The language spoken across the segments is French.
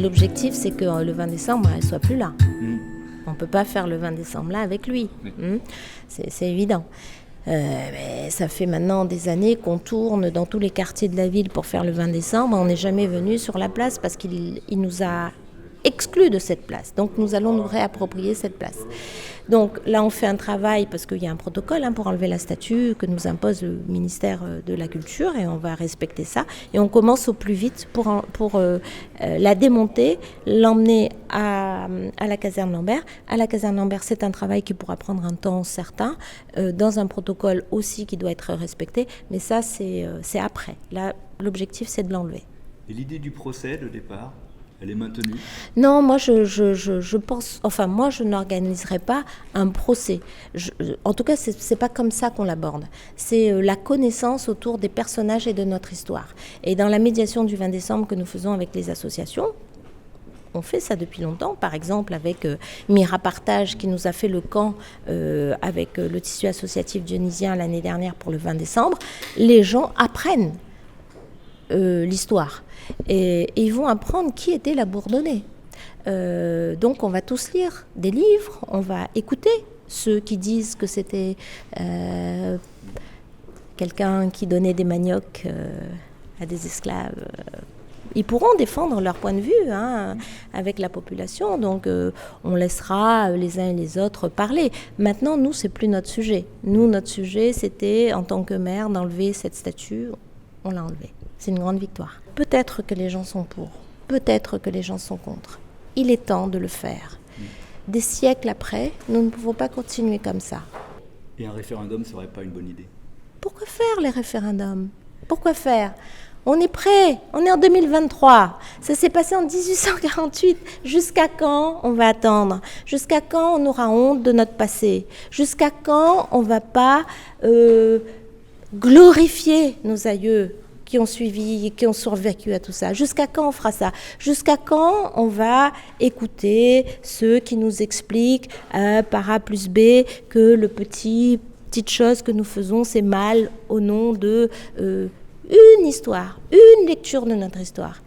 l'objectif, c'est que le 20 décembre, elle ne soit plus là. On ne peut pas faire le 20 décembre là avec lui. C'est évident. Mais ça fait maintenant des années qu'on tourne dans tous les quartiers de la ville pour faire le 20 décembre. On n'est jamais venu sur la place parce qu'il nous a exclus de cette place. Donc nous allons nous réapproprier cette place. Donc là, on fait un travail parce qu'il y a un protocole pour enlever la statue que nous impose le ministère de la Culture et on va respecter ça. Et on commence au plus vite pour la démonter, l'emmener à la caserne Lambert. À la caserne Lambert, c'est un travail qui pourra prendre un temps certain, dans un protocole aussi qui doit être respecté. Mais ça, c'est après. Là, l'objectif, c'est de l'enlever. Et l'idée du procès de départ, elle est maintenue ? Non, moi je pense, moi je n'organiserai pas un procès. En tout cas, c'est pas comme ça qu'on l'aborde. C'est la connaissance autour des personnages et de notre histoire. Et dans la médiation du 20 décembre que nous faisons avec les associations, on fait ça depuis longtemps, par exemple avec Mira Partage qui nous a fait le camp avec le tissu associatif dionysien l'année dernière pour le 20 décembre. Les gens apprennent l'histoire. Et ils vont apprendre qui était la Bourdonnais. Donc on va tous lire des livres, on va écouter ceux qui disent que c'était quelqu'un qui donnait des maniocs à des esclaves. Ils pourront défendre leur point de vue avec la population, donc on laissera les uns et les autres parler. Maintenant, nous, c'est plus notre sujet. Nous, notre sujet, c'était, en tant que maire, d'enlever cette statue. On l'a enlevée. C'est une grande victoire. Peut-être que les gens sont pour, peut-être que les gens sont contre. Il est temps de le faire. Des siècles après, nous ne pouvons pas continuer comme ça. Et un référendum ne serait pas une bonne idée ? Pourquoi faire les référendums ? Pourquoi faire ? On est prêt, on est en 2023. Ça s'est passé en 1848. Jusqu'à quand on va attendre ? Jusqu'à quand on aura honte de notre passé ? Jusqu'à quand on ne va pas glorifier nos aïeux qui ont suivi, qui ont survécu à tout ça. Jusqu'à quand on fera ça ? Jusqu'à quand on va écouter ceux qui nous expliquent par A plus B que le petite chose que nous faisons, c'est mal au nom de une histoire, une lecture de notre histoire.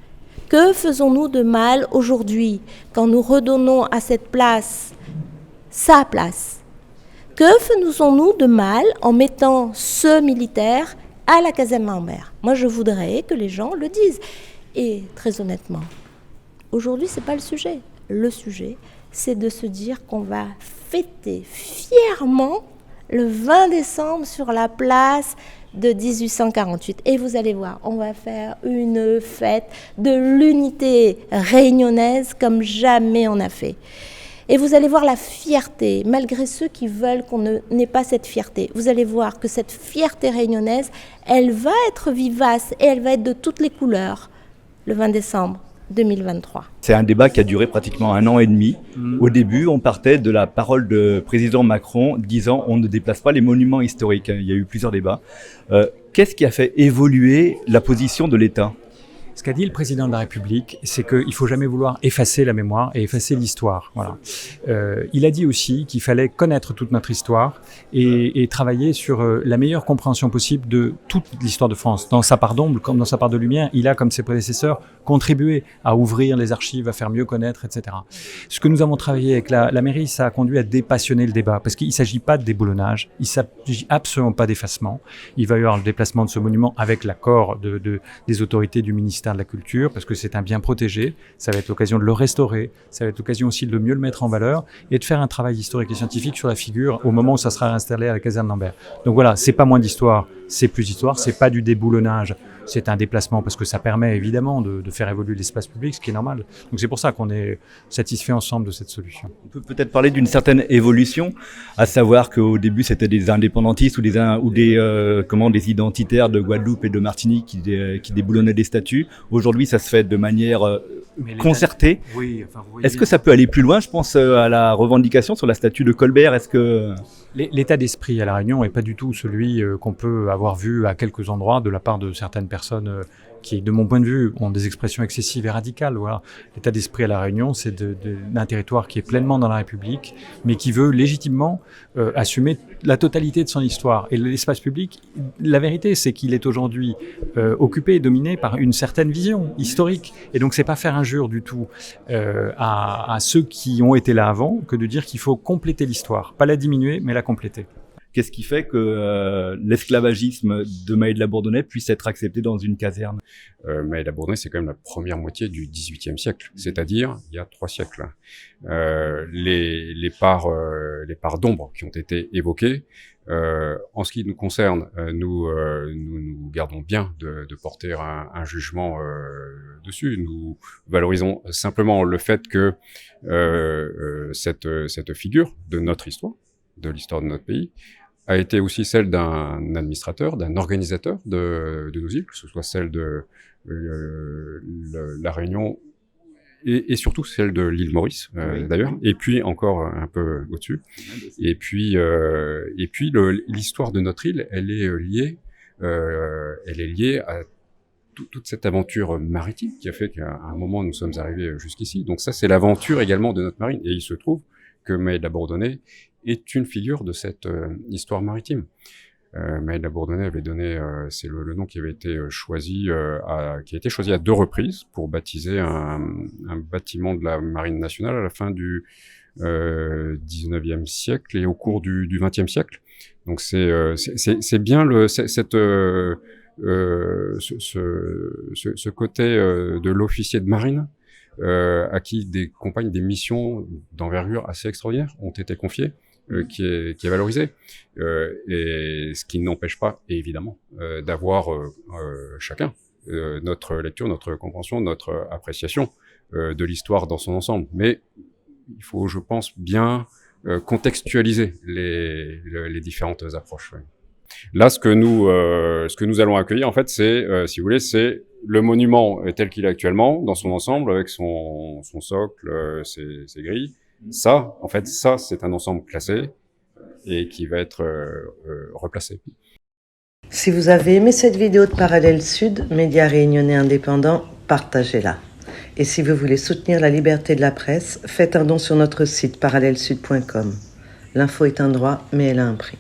Que faisons-nous de mal aujourd'hui quand nous redonnons à cette place sa place ? Que faisons-nous de mal en mettant ce militaire à la caserne Lambert ? Moi, je voudrais que les gens le disent. Et très honnêtement, aujourd'hui, ce n'est pas le sujet. Le sujet, c'est de se dire qu'on va fêter fièrement le 20 décembre sur la place de 1848. Et vous allez voir, on va faire une fête de l'unité réunionnaise comme jamais on a fait. Et vous allez voir la fierté, malgré ceux qui veulent qu'on n'ait pas cette fierté. Vous allez voir que cette fierté réunionnaise, elle va être vivace et elle va être de toutes les couleurs le 20 décembre 2023. C'est un débat qui a duré pratiquement 1 an et demi. Au début, on partait de la parole de président Macron disant on ne déplace pas les monuments historiques. Il y a eu plusieurs débats. Qu'est-ce qui a fait évoluer la position de l'État ? Ce qu'a dit le président de la République, c'est qu'il ne faut jamais vouloir effacer la mémoire et effacer l'histoire. Voilà. Il a dit aussi qu'il fallait connaître toute notre histoire et travailler sur la meilleure compréhension possible de toute l'histoire de France. Dans sa part d'ombre comme dans sa part de lumière, il a, comme ses prédécesseurs, contribué à ouvrir les archives, à faire mieux connaître, etc. Ce que nous avons travaillé avec la mairie, ça a conduit à dépassionner le débat, parce qu'il ne s'agit pas de déboulonnage, il ne s'agit absolument pas d'effacement. Il va y avoir le déplacement de ce monument avec l'accord des autorités du ministère de la Culture, parce que c'est un bien protégé. Ça va être l'occasion de le restaurer, ça va être l'occasion aussi de mieux le mettre en valeur et de faire un travail historique et scientifique sur la figure au moment où ça sera installé à la caserne Lambert. Donc voilà, c'est pas moins d'histoire, c'est plus d'histoire, c'est pas du déboulonnage, c'est un déplacement parce que ça permet évidemment de faire évoluer l'espace public, ce qui est normal. Donc c'est pour ça qu'on est satisfait ensemble de cette solution. On peut peut-être parler d'une certaine évolution, à savoir qu'au début c'était des indépendantistes ou des identitaires de Guadeloupe et de Martinique qui déboulonnaient des statues. Aujourd'hui, ça se fait de manière concertée. Oui, Est-ce que ça peut aller plus loin ? Je pense à la revendication sur la statue de Colbert. Est-ce que l'état d'esprit à La Réunion n'est pas du tout celui qu'on peut avoir vu à quelques endroits de la part de certaines personnes qui, de mon point de vue, ont des expressions excessives et radicales. Voilà. L'état d'esprit à La Réunion, c'est d'un territoire qui est pleinement dans la République, mais qui veut légitimement assumer la totalité de son histoire. Et l'espace public, la vérité, c'est qu'il est aujourd'hui occupé et dominé par une certaine vision historique. Et donc, c'est pas faire injure du tout à ceux qui ont été là avant que de dire qu'il faut compléter l'histoire. Pas la diminuer, mais la compléter. Qu'est-ce qui fait que l'esclavagisme de Maille-de-la-Bourdonnais puisse être accepté dans une caserne? Maille-de-la-Bourdonnais, c'est quand même la première moitié du XVIIIe siècle, c'est-à-dire il y a 3 siècles. Les parts d'ombre qui ont été évoquées, en ce qui nous concerne, nous gardons bien de porter un jugement dessus. Nous valorisons simplement le fait que cette figure de notre histoire, de l'histoire de notre pays, a été aussi celle d'un administrateur, d'un organisateur de nos îles, que ce soit celle de la Réunion et surtout celle de l'île Maurice, d'ailleurs, et puis encore un peu au-dessus. Et puis l'histoire de notre île, elle est liée à toute cette aventure maritime qui a fait qu'à un moment nous sommes arrivés jusqu'ici. Donc ça, c'est l'aventure également de notre marine. Et il se trouve que Maille-de-la-Bourdonnais est une figure de cette histoire maritime. Maille-de-la-Bourdonnais avait donné, c'est le nom qui avait été choisi, qui a été choisi à 2 reprises pour baptiser un bâtiment de la Marine nationale à la fin du 19e siècle et au cours du 20e siècle. Donc c'est bien ce côté de l'officier de marine à qui des missions d'envergure assez extraordinaires ont été confiées, qui est valorisé, et ce qui n'empêche pas, évidemment, d'avoir chacun notre lecture, notre compréhension, notre appréciation de l'histoire dans son ensemble. Mais il faut, je pense, bien contextualiser les différentes approches. Ouais. Là, ce que nous allons accueillir, en fait, c'est, si vous voulez, c'est le monument tel qu'il est actuellement, dans son ensemble, avec son socle, ses grilles. Ça, en fait, c'est un ensemble classé et qui va être replacé. Si vous avez aimé cette vidéo de Parallèle Sud, média réunionnais indépendant, partagez-la. Et si vous voulez soutenir la liberté de la presse, faites un don sur notre site parallèlesud.com. L'info est un droit, mais elle a un prix.